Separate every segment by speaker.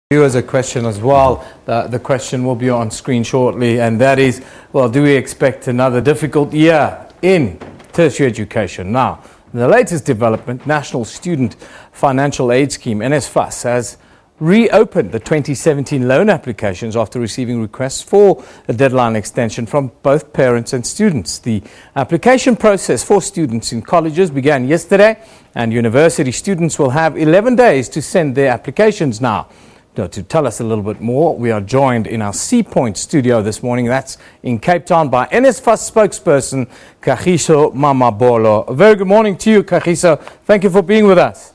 Speaker 1: Viewers a question as well. The question will be on screen shortly, and that is, well, do we expect another difficult year in tertiary education? Now, the latest development, National Student Financial Aid Scheme, NSFAS, has reopened the 2017 loan applications after receiving requests for a deadline extension from both parents and students. The application process for students in colleges began yesterday, and university students will have 11 days to send their applications now. To tell us a little bit more, we are joined in our C Point studio this morning, that's in Cape Town, by NSFAS spokesperson Kagisho Mamabolo. A very good morning to you, Kagisho. Thank you for being with us.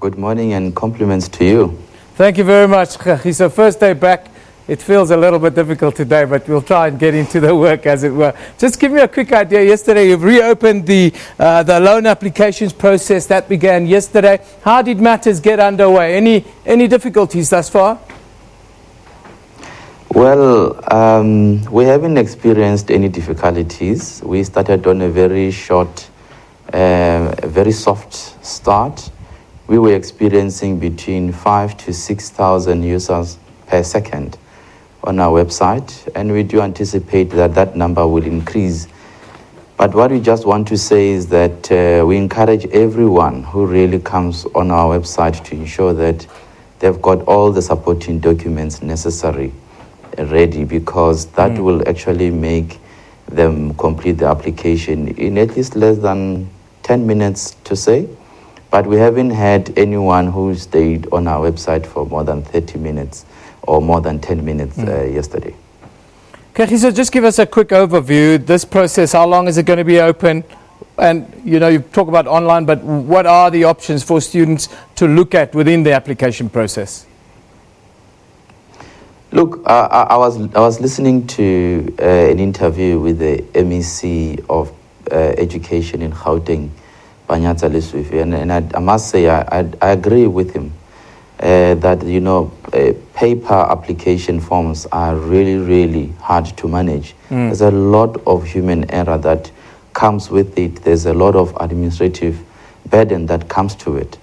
Speaker 2: Good morning and compliments to you.
Speaker 1: Thank you very much, Kagisho. First day back. It feels a little bit difficult today, but we'll try and get into the work, as it were. Just give me a quick idea. Yesterday, you've reopened the loan applications process that began yesterday. How did matters get underway? Any difficulties thus far?
Speaker 2: Well, we haven't experienced any difficulties. We started on a very short, very soft start. We were experiencing between 5,000 to 6,000 users per second on our website, and we do anticipate that that number will increase. But what we just want to say is that we encourage everyone who really comes on our website to ensure that they've got all the supporting documents necessary ready, because that will actually make them complete the application in at least less than 10 minutes to say. But we haven't had anyone who stayed on our website for more than 30 minutes or more than 10 minutes yesterday.
Speaker 1: Kagisho, just give us a quick overview. This process, how long is it going to be open? And, you talk about online, but what are the options for students to look at within the application process?
Speaker 2: Look, I was listening to an interview with the MEC of Education in Gauteng, Banyatsa Leswifi, and I must say I agree with him. That paper application forms are really hard to manage. There's a lot of human error that comes with it. There's a lot of administrative burden that comes to it.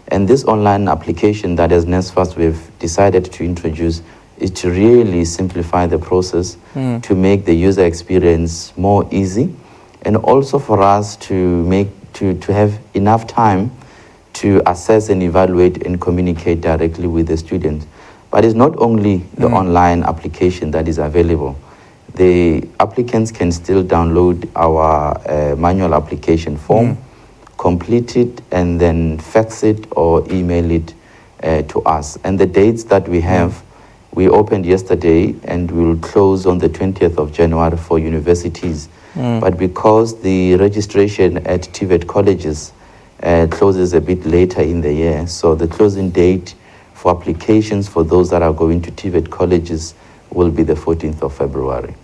Speaker 2: And this online application that as NSFAS we've decided to introduce is to really simplify the process, to make the user experience more easy, and also for us to have enough time to assess and evaluate and communicate directly with the students. But it's not only the online application that is available. The applicants can still download our manual application form, complete it, and then fax it or email it to us. And the dates that we have, we opened yesterday and we will close on the 20th of January for universities. But because the registration at TVET colleges closes a bit later in the year, so the closing date for applications for those that are going to TVET colleges will be the 14th of February.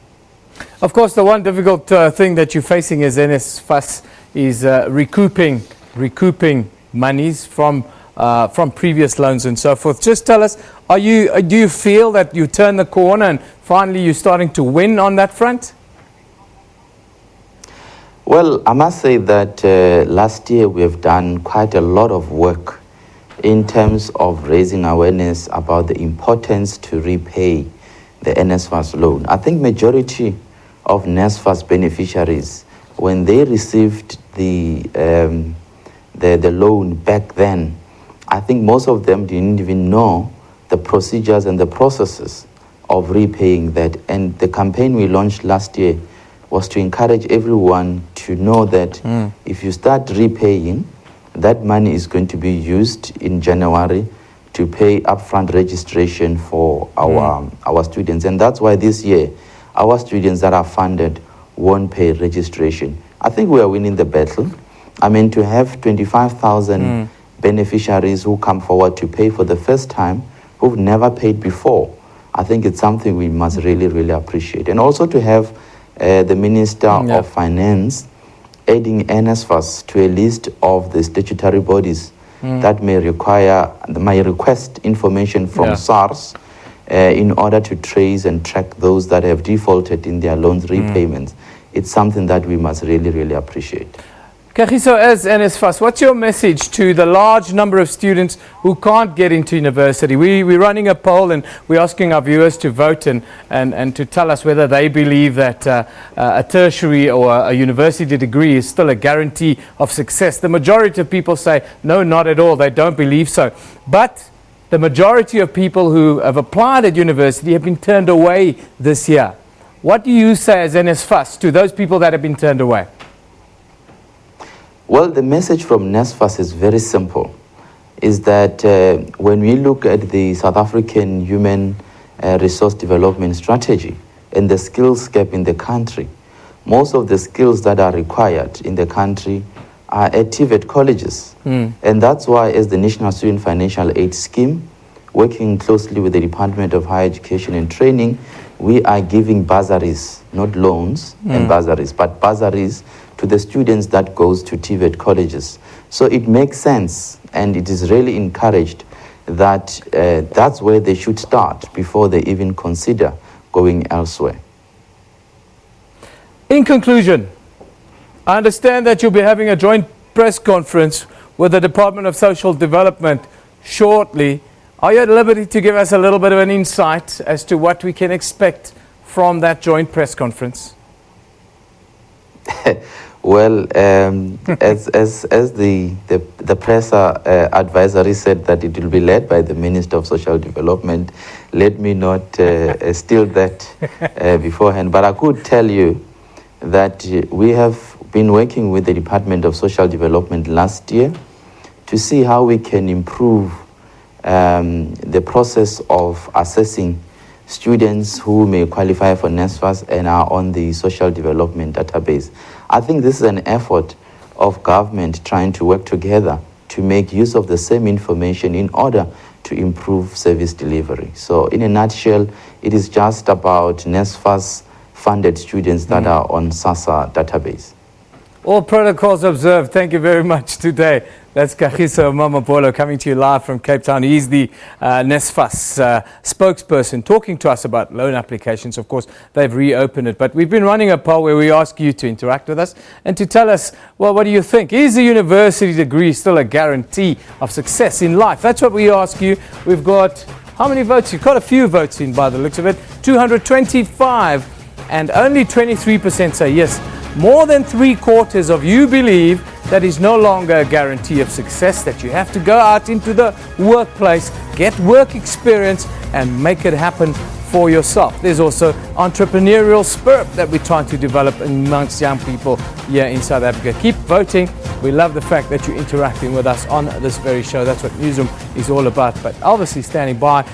Speaker 1: Of course, the one difficult thing that you're facing as NSFAS is recouping monies from previous loans and so forth. Just tell us, do you feel that you turn the corner and finally you're starting to win on that front?
Speaker 2: Well, I must say that last year we have done quite a lot of work in terms of raising awareness about the importance to repay the NSFAS loan. I think majority of NSFAS beneficiaries, when they received the loan back then, I think most of them didn't even know the procedures and the processes of repaying that. And the campaign we launched last year was to encourage everyone to know that if you start repaying, that money is going to be used in January to pay upfront registration for our students. And that's why this year, our students that are funded won't pay registration. I think we are winning the battle. I mean, to have 25,000 beneficiaries who come forward to pay for the first time, who've never paid before, I think it's something we must really appreciate. And also to have the Minister of Finance adding NSFAS to a list of the statutory bodies that may request information from SARS in order to trace and track those that have defaulted in their loans repayments. It's something that we must really appreciate.
Speaker 1: Kagisho, as NSFAS, what's your message to the large number of students who can't get into university? We're running a poll and we're asking our viewers to vote and to tell us whether they believe that a tertiary or a university degree is still a guarantee of success. The majority of people say, no, not at all. They don't believe so. But the majority of people who have applied at university have been turned away this year. What do you say as NSFAS to those people that have been turned away?
Speaker 2: Well, the message from NSFAS is very simple, is that when we look at the South African Human Resource Development Strategy and the skills gap in the country, most of the skills that are required in the country are at TVET colleges. And that's why, as the National Student Financial Aid Scheme, working closely with the Department of Higher Education and Training, we are giving bursaries, not loans and bursaries, but bursaries to the students that goes to TVET colleges. So it makes sense, and it is really encouraged that that's where they should start before they even consider going elsewhere.
Speaker 1: In conclusion, I understand that you'll be having a joint press conference with the Department of Social Development shortly. Are you at liberty to give us a little bit of an insight as to what we can expect from that joint press conference?
Speaker 2: Well, as the press advisory said that it will be led by the Minister of Social Development, let me not steal that beforehand. But I could tell you that we have been working with the Department of Social Development last year to see how we can improve the process of assessing students who may qualify for NSFAS and are on the social development database. I think this is an effort of government trying to work together to make use of the same information in order to improve service delivery. So in a nutshell, it is just about NSFAS funded students that are on SASA database.
Speaker 1: All protocols observed. Thank you very much today. That's Kagisho Mamabolo coming to you live from Cape Town. He's the NSFAS spokesperson talking to us about loan applications. Of course, they've reopened it. But we've been running a poll where we ask you to interact with us and to tell us, well, what do you think? Is a university degree still a guarantee of success in life? That's what we ask you. We've got, how many votes? You've got a few votes in by the looks of it. 225, and only 23% say yes. More than 3/4 of you believe that is no longer a guarantee of success, that you have to go out into the workplace, get work experience, and make it happen for yourself. There's also entrepreneurial spirit that we're trying to develop amongst young people here in South Africa. Keep voting. We love the fact that you're interacting with us on this very show. That's what Newsroom is all about. But obviously standing by